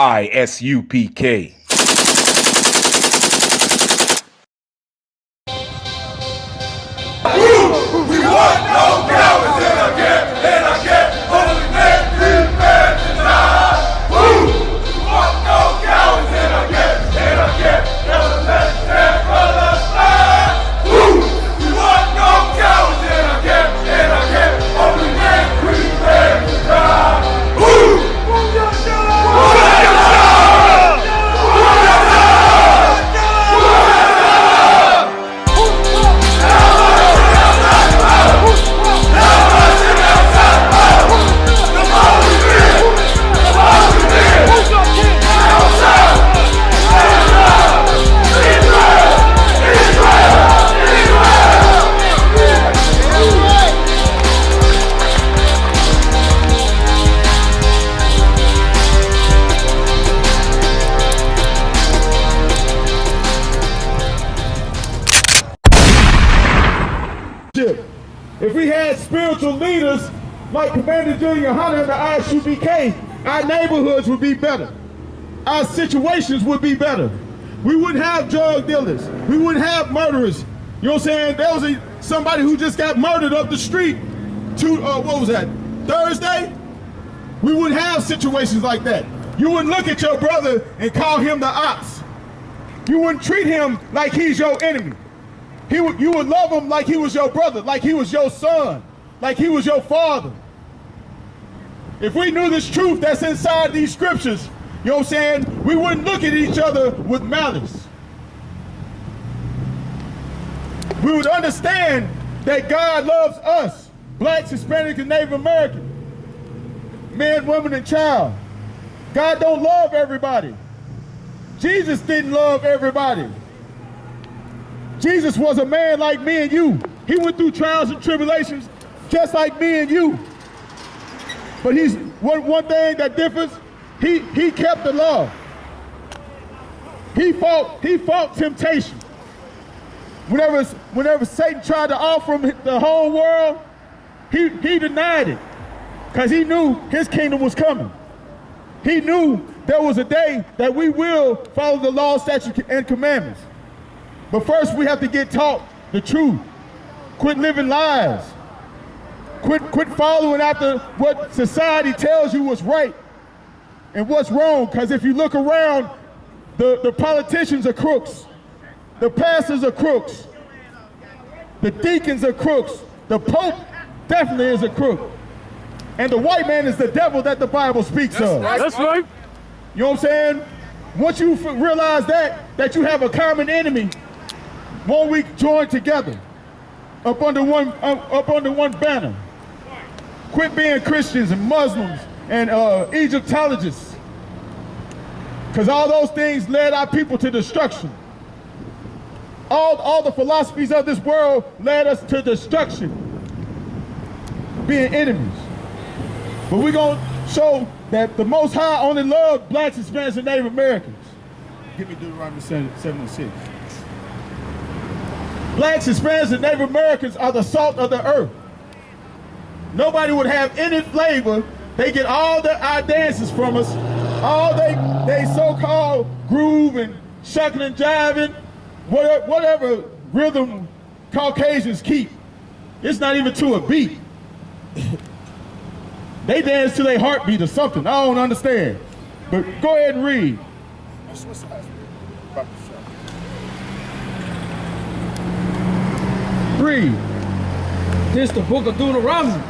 I.S.U.P.K. We want no cowards in our camp, in our camp. Only men prepare to die. We want no cowards in our camp, in our camp. Never let their colors fly. We want no cowards in our camp, in our camp. Only men prepare to die. If we had spiritual leaders like Commander Junior YAHANNA and the I.S.U.P.K, our neighborhoods would be better. Our situations would be better. We wouldn't have drug dealers. We wouldn't have murderers. You know what I'm saying? There was somebody who just got murdered up the street what was that, Thursday? We wouldn't have situations like that. You wouldn't look at your brother and call him the ops. You wouldn't treat him like he's your enemy. You would love him like he was your brother, like he was your son, like he was your father. If we knew this truth that's inside these scriptures, you know what I'm saying, we wouldn't look at each other with malice. We would understand that God loves us, blacks, Hispanic, and Native American, men, women, and child. God don't love everybody. Jesus didn't love everybody. Jesus was a man like me and you. He went through trials and tribulations just like me and you. But he's one thing that differs, he kept the law. He fought temptation. Whenever Satan tried to offer him the whole world, he denied it. Because he knew his kingdom was coming. He knew there was a day that we will follow the law, statutes, and commandments. But first we have to get taught the truth. Quit living lies. Quit following after what society tells you was right and what's wrong. Because if you look around, the politicians are crooks. The pastors are crooks. The deacons are crooks. The Pope definitely is a crook. And the white man is the devil that the Bible speaks of. That's right. You know what I'm saying? Once you realize that you have a common enemy, won't we join together up under one banner? Quit being Christians and Muslims and Egyptologists, because all those things led our people to destruction. All the philosophies of this world led us to destruction, being enemies. But we're going to show that the Most High only loved blacks, Hispanics, and Native Americans. Give me Deuteronomy 76. Blacks, Hispanics, and Native Americans are the salt of the earth. Nobody would have any flavor. They get all our dances from us, all they so-called groove and shucking and jiving, whatever rhythm Caucasians keep. It's not even to a beat. They dance to their heartbeat or something. I don't understand. But go ahead and read. Read. This is the book of Deuteronomy,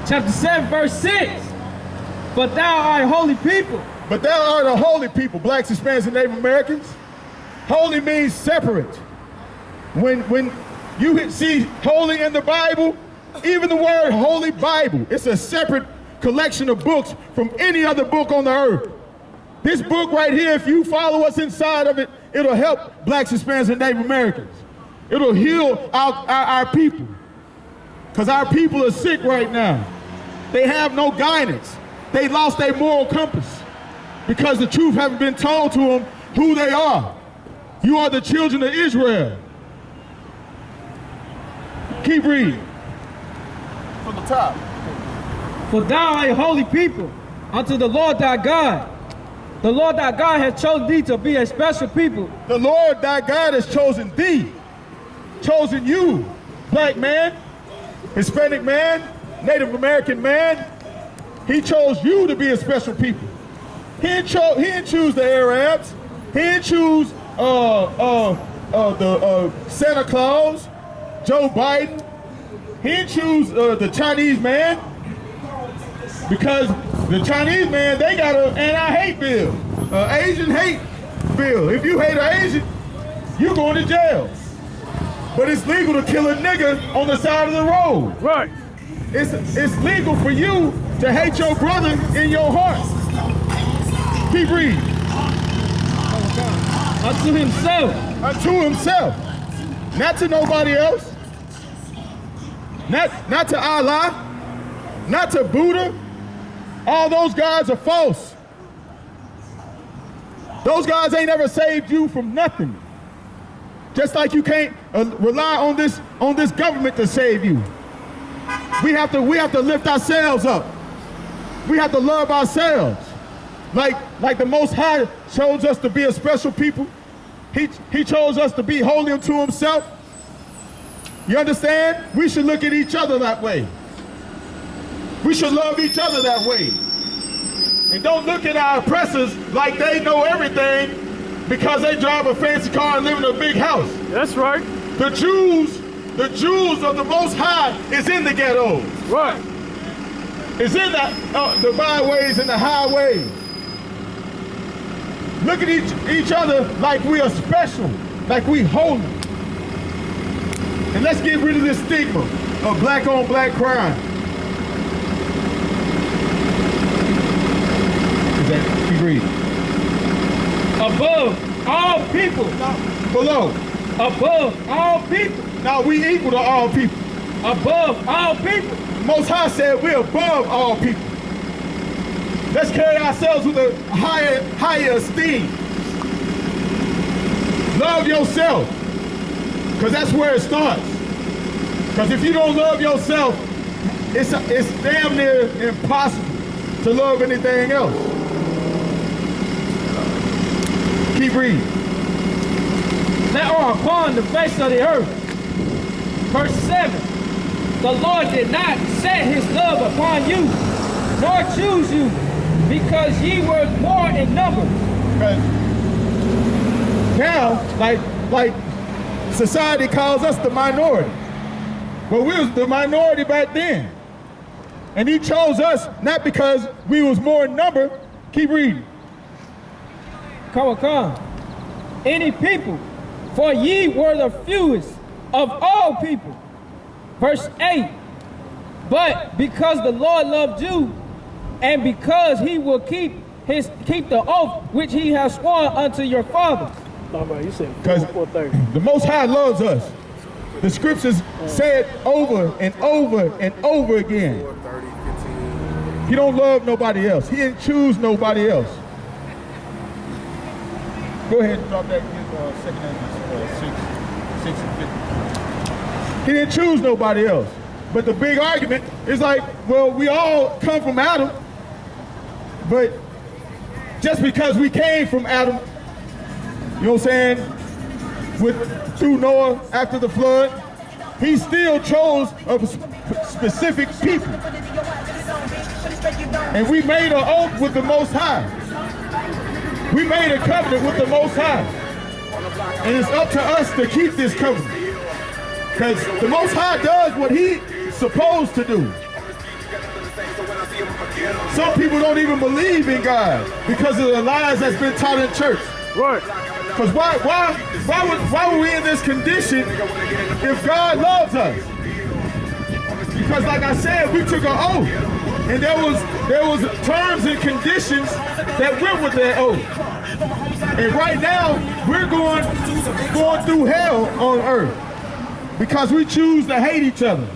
chapter 7, verse 6. But thou art a holy people. But thou art a holy people, blacks, Hispanics, and Native Americans. Holy means separate. When you see holy in the Bible, even the word Holy Bible, it's a separate collection of books from any other book on the earth. This book right here, if you follow us inside of it, it'll help blacks, Hispanics, and Native Americans. It'll heal our people. Because our people are sick right now. They have no guidance. They lost their moral compass because the truth haven't been told to them who they are. You are the children of Israel. Keep reading. From the top. For thou art a holy people unto the Lord thy God. The Lord thy God has chosen thee to be a special people. The Lord thy God has chosen thee, chosen you, black man, Hispanic man, Native American man. He chose you to be a special people. He didn't choose the Arabs. He didn't choose Santa Claus, Joe Biden. He didn't choose the Chinese man, because the Chinese man, they got an anti-hate bill, Asian hate bill. If you hate an Asian, you going to jail. But it's legal to kill a nigga on the side of the road. Right. It's legal for you to hate your brother in your heart. Keep reading. Unto himself. Unto himself. Not to nobody else. Not to Allah. Not to Buddha. All those gods are false. Those gods ain't ever saved you from nothing. Just like you can't rely on this government to save you. We have to lift ourselves up. We have to love ourselves. Like the Most High chose us to be a special people. He chose us to be holy unto himself. You understand? We should look at each other that way. We should love each other that way. And don't look at our oppressors like they know everything because they drive a fancy car and live in a big house. That's right. The Jews of the Most High is in the ghettos. Right. It's in the byways and the highways. Look at each other like we are special, like we holy. And let's get rid of this stigma of black on black crime. Is that, keep reading. Above all people. No, below. Above all people. Now we equal to all people. Above all people. Most High said we're above all people. Let's carry ourselves with a higher esteem. Love yourself, because that's where it starts. Because if you don't love yourself, it's damn near impossible to love anything else. Keep reading. That are upon the face of the earth. Verse 7. The Lord did not set his love upon you, nor choose you, because ye were more in number. Right. Now, like society calls us the minority. But we was the minority back then. And he chose us not because we was more in number. Keep reading. Come. Any people, for ye were the fewest of all people. Verse 8. But because the Lord loved you, and because he will keep the oath which he has sworn unto your fathers. No, bro, you said Because 4:30. the Most High loves us. The scriptures say it over and over and over again. He don't love nobody else. He didn't choose nobody else. Go ahead and drop that second and 6 and 50. He didn't choose nobody else. But the big argument is like, well, we all come from Adam, but just because we came from Adam, you know what I'm saying, through Noah after the flood, he still chose a specific people. And we made an oath with the Most High. We made a covenant with the Most High. And it's up to us to keep this covenant. Because the Most High does what he's supposed to do. Some people don't even believe in God because of the lies that's been taught in church. Right. Because why were we in this condition if God loves us? Because like I said, we took an oath. And there was terms and conditions that went with that oath. And right now, we're going through hell on earth because we choose to hate each other.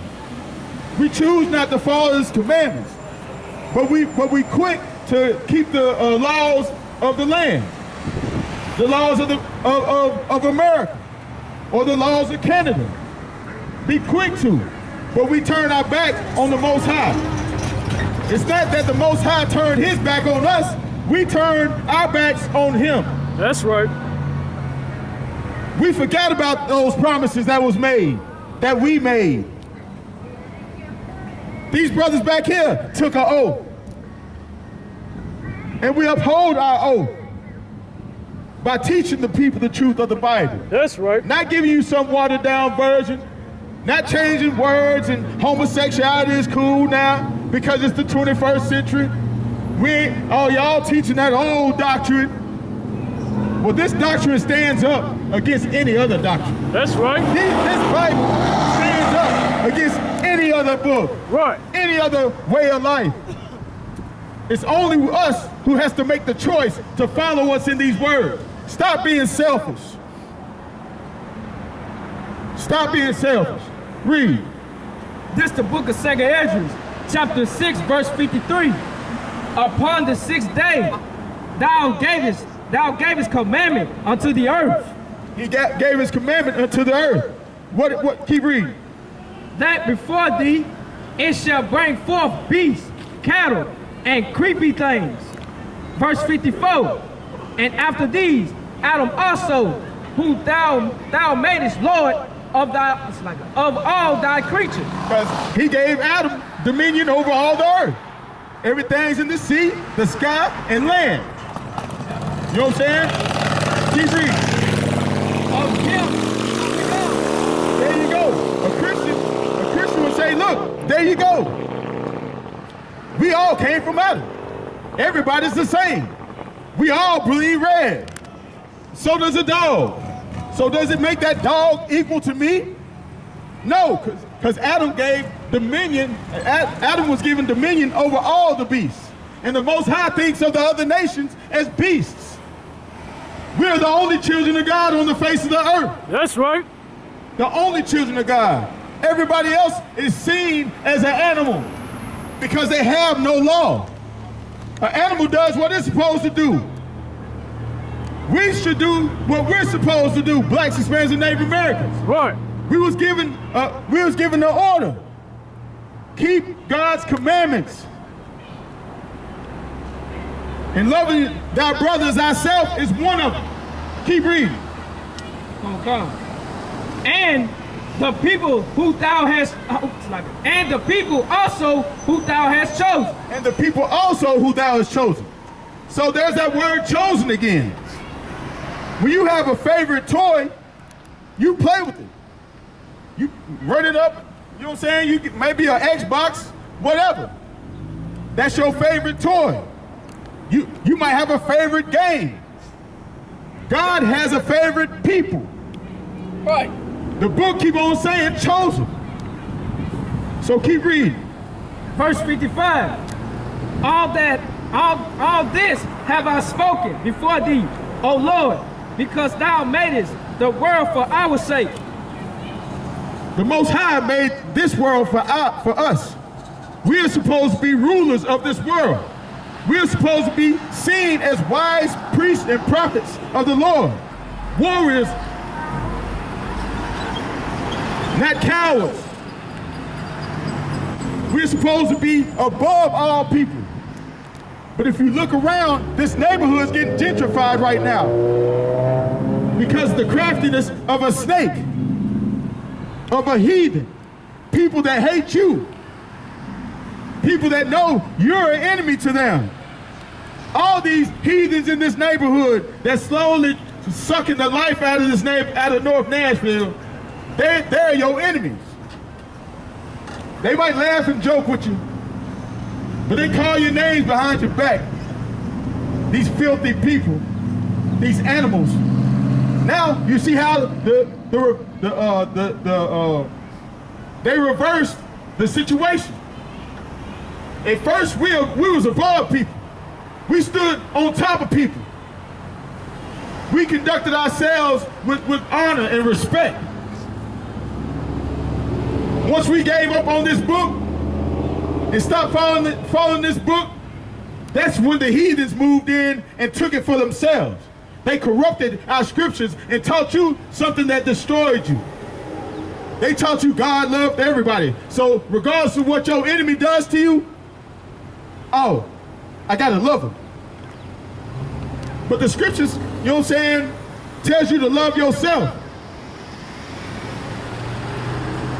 We choose not to follow his commandments. But we quit to keep the laws of the land, the laws of America, or the laws of Canada. Be quick to, but we turn our back on the Most High. It's not that the Most High turned his back on us. we turn our backs on him. That's right. We forgot about those promises that was made, that we made. These brothers back here took an oath. And we uphold our oath by teaching the people the truth of the Bible. That's right. Not giving you some watered down version, not changing words, and homosexuality is cool now because it's the 21st century. Y'all teaching that old doctrine. Well, this doctrine stands up against any other doctrine. That's right. This Bible stands up against any other book, Right. any other way of life. It's only us who has to make the choice to follow what's in these words. Stop being selfish. Stop being selfish. Read. This the book of 2 Esdras, chapter 6, verse 53. Upon the 6th day, thou gavest commandment unto the earth. He gave his commandment unto the earth. What? Keep reading. That before thee it shall bring forth beasts, cattle, and creepy things. Verse 54. And after these, Adam also, who thou madest Lord of all thy creatures. Because he gave Adam dominion over all the earth. Everything's in the sea, the sky, and land. You know what I'm saying? Keep reading. Of him. There you go. A Christian would say, look, there you go. We all came from Adam. Everybody's the same. We all bleed red. So does a dog. So does it make that dog equal to me? No, because Adam gave dominion. Adam was given dominion over all the beasts. And the Most High thinks of the other nations as beasts. We're the only children of God on the face of the earth. That's right. The only children of God. Everybody else is seen as an animal because they have no law. An animal does what it's supposed to do. We should do what we're supposed to do, blacks, Hispanics, and Native Americans. Right. We was given the order. Keep God's commandments. And loving thy brother as thyself is one of them. Keep reading. Okay. And the people who thou hast, and the people also who thou hast chosen. And the people also who thou hast chosen. So there's that word chosen again. When you have a favorite toy, you play with it. You run it up, you know what I'm saying? You get maybe an Xbox, whatever. That's your favorite toy. You might have a favorite game. God has a favorite people. Right. The book keep on saying chosen. So keep reading. Verse 55. All this have I spoken before thee, O Lord, because thou madest the world for our sake. The Most High made this world for us. We are supposed to be rulers of this world. We are supposed to be seen as wise priests and prophets of the Lord. Warriors, not cowards. We're supposed to be above all people. But if you look around, this neighborhood is getting gentrified right now because of the craftiness of a snake, of a heathen, people that hate you, people that know you're an enemy to them. All these heathens in this neighborhood that slowly sucking the life out of North Nashville, they're your enemies. They might laugh and joke with you, but they call your names behind your back. These filthy people, these animals. Now you see how they reversed the situation. At first we was above people. We stood on top of people. We conducted ourselves with honor and respect. Once we gave up on this book and stopped following this book, that's when the heathens moved in and took it for themselves. They corrupted our scriptures and taught you something that destroyed you. They taught you God loved everybody. So regardless of what your enemy does to you, oh, I gotta love him. But the scriptures, you know what I'm saying, tells you to love yourself.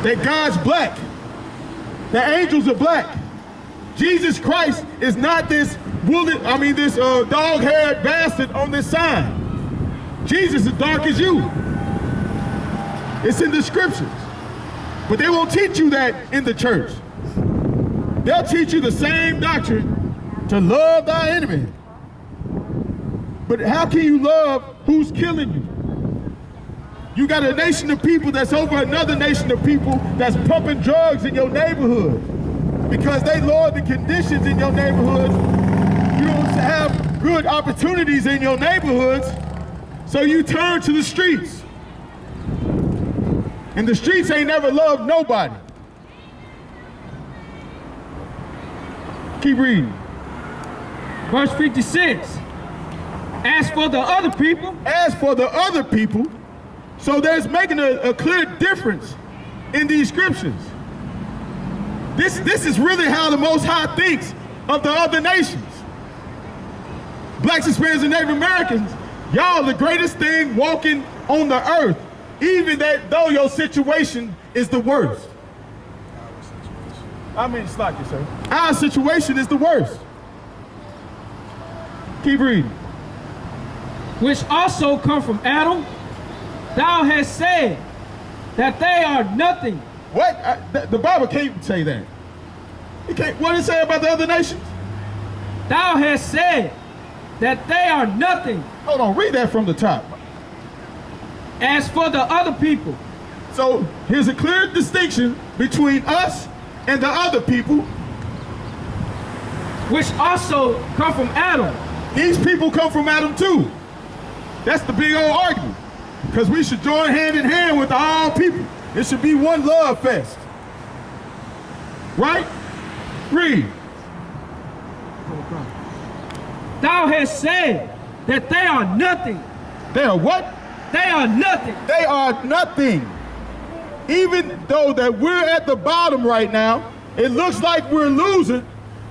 That God's black. The angels are black. Jesus Christ is not this dog-haired bastard on this sign. Jesus is dark as you. It's in the scriptures. But they won't teach you that in the church. They'll teach you the same doctrine to love thy enemy. But how can you love who's killing you? You got a nation of people that's over another nation of people that's pumping drugs in your neighborhood because they lower the conditions in your neighborhoods. You don't have good opportunities in your neighborhoods, so you turn to the streets. And the streets ain't never loved nobody. Keep reading. Verse 56. As for the other people. As for the other people. So there's making a clear difference in these scriptures. This is really how the Most High thinks of the other nations. Blacks, Hispanics, and Native Americans, y'all the greatest thing walking on the earth, even though your situation is the worst. It's like it, sir. Our situation is the worst. Keep reading. Which also come from Adam, thou hast said that they are nothing. What? The Bible can't say that. It can't. What did it say about the other nations? Thou hast said that they are nothing. Hold on, read that from the top. As for the other people. So here's a clear distinction between us and the other people. Which also come from Adam. These people come from Adam too. That's the big old argument. Because we should join hand in hand with all people. It should be one love fest. Right? Read. Thou hast said that they are nothing. They are what? They are nothing. They are nothing. Even though that we're at the bottom right now, it looks like we're losing,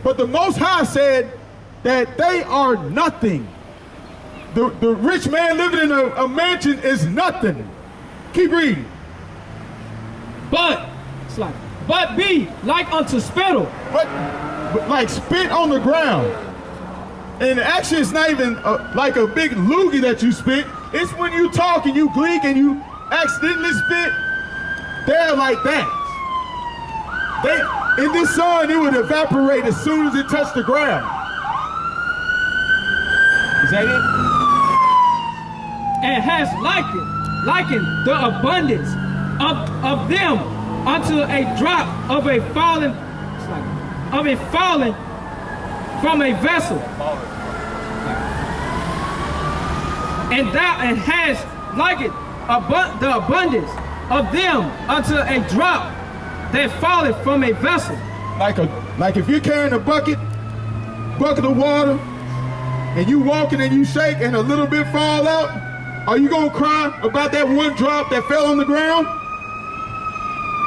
but the Most High said that they are nothing. The rich man living in a mansion is nothing. Keep reading. But be like unto spittle. But like spit on the ground. And actually it's not even like a big loogie that you spit. It's when you talk and you gleek and you accidentally spit. They're like that. In this sun, it would evaporate as soon as it touched the ground. Is that it? And has likened the abundance of them unto a drop of a falling from a vessel. And has likened the abundance of them unto a drop that falleth from a vessel. Like if you're carrying a bucket of water, and you walking and you shake and a little bit fall out, are you gonna cry about that one drop that fell on the ground?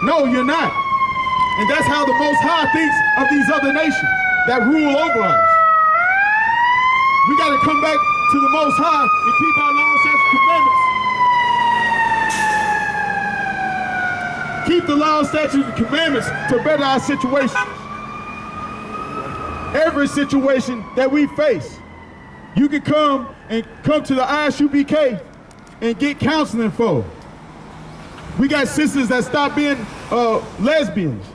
No, you're not. And that's how the Most High thinks of these other nations that rule over us. We gotta come back to the Most High and keep our laws, statutes, and commandments. Keep the laws, statutes, and commandments to better our situation. Every situation that we face, you can come to the I.S.U.P.K and get counseling for. We got sisters that stop being lesbians.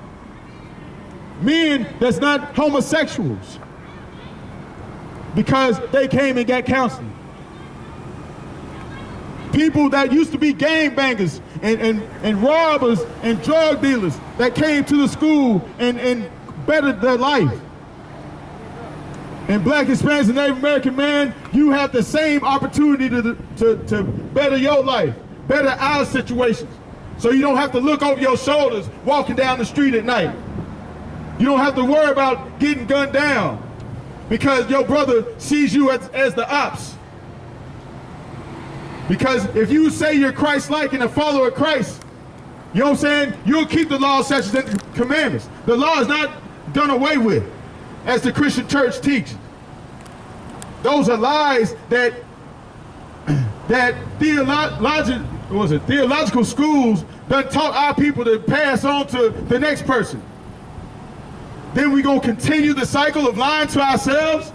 Men that's not homosexuals. Because they came and got counseling. People that used to be gangbangers and robbers and drug dealers that came to the school and bettered their life. And Black, Hispanics, and Native American man, you have the same opportunity to better your life, better our situations. So you don't have to look over your shoulders walking down the street at night. You don't have to worry about getting gunned down because your brother sees you as the ops. Because if you say you're Christ-like and a follower of Christ, you know what I'm saying? You'll keep the law, statutes, and commandments. The law is not done away with, as the Christian church teaches. Those are lies that that theological schools done taught our people to pass on to the next person. Then we gonna continue the cycle of lying to ourselves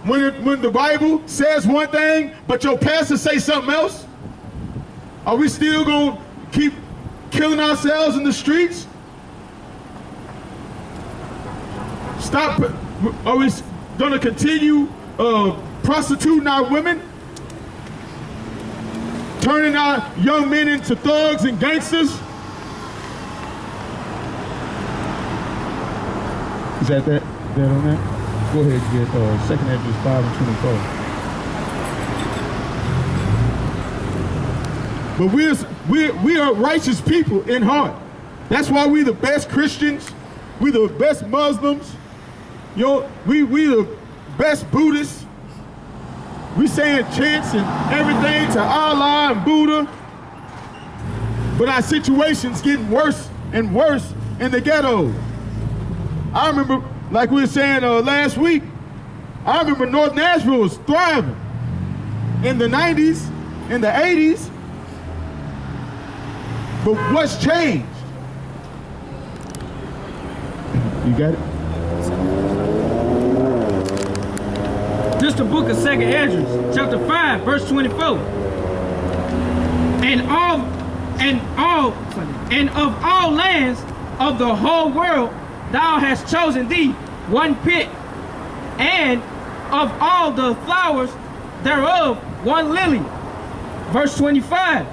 when the Bible says one thing, but your pastor say something else? Are we still gonna keep killing ourselves in the streets? Are we gonna continue prostituting our women? Turning our young men into thugs and gangsters? Is that on that? Go ahead and get 2nd Ezra 5 and 24. But we are righteous people in heart. That's why we the best Christians. We the best Muslims. We the best Buddhists. We saying chants and everything to Allah and Buddha. But our situation's getting worse and worse in the ghetto. I remember, like we were saying last week, I remember North Nashville was thriving in the 90s, in the 80s. But what's changed? You got it? This is the book of 2nd Ezra, chapter 5, verse 24. And of all lands of the whole world, thou hast chosen thee one pit, and of all the flowers thereof one lily. Verse 25.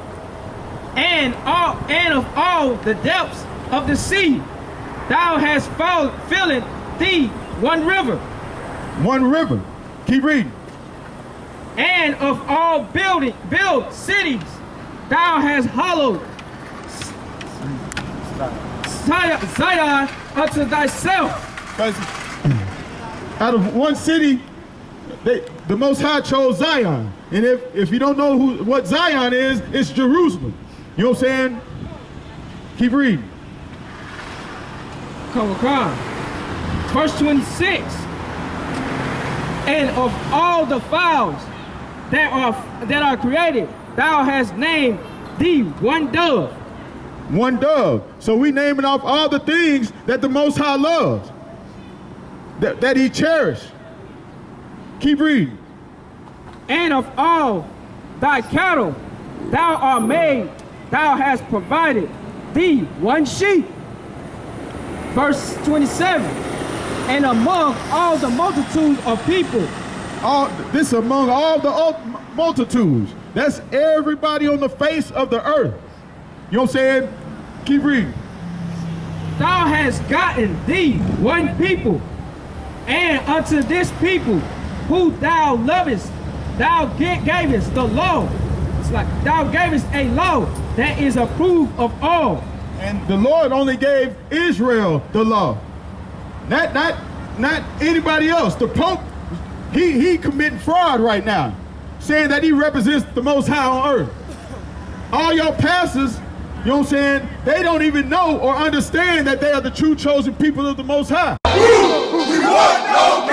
And of all the depths of the sea, thou hast filled thee one river. One river. Keep reading. And of all built cities, thou hast hollowed Zion unto thyself. Out of one city, the Most High chose Zion. And if you don't know what Zion is, it's Jerusalem. You know what I'm saying? Keep reading. Come on. Verse 26. And of all the fowls that are created, thou hast named thee one dove. One dove. So we naming off all the things that the Most High loves, that he cherished. Keep reading. And of all thy cattle thou art made, thou hast provided thee one sheep. Verse 27. And among all the multitude of people. This among all the multitudes. That's everybody on the face of the earth. You know what I'm saying? Keep reading. Thou hast gotten thee one people, and unto this people who thou lovest, thou gavest the law. It's like thou gavest a law that is approved of all. And the Lord only gave Israel the law. Not anybody else. The Pope, he committing fraud right now, saying that he represents the Most High on earth. All your pastors, you know what I'm saying, they don't even know or understand that they are the true chosen people of the Most High. We want no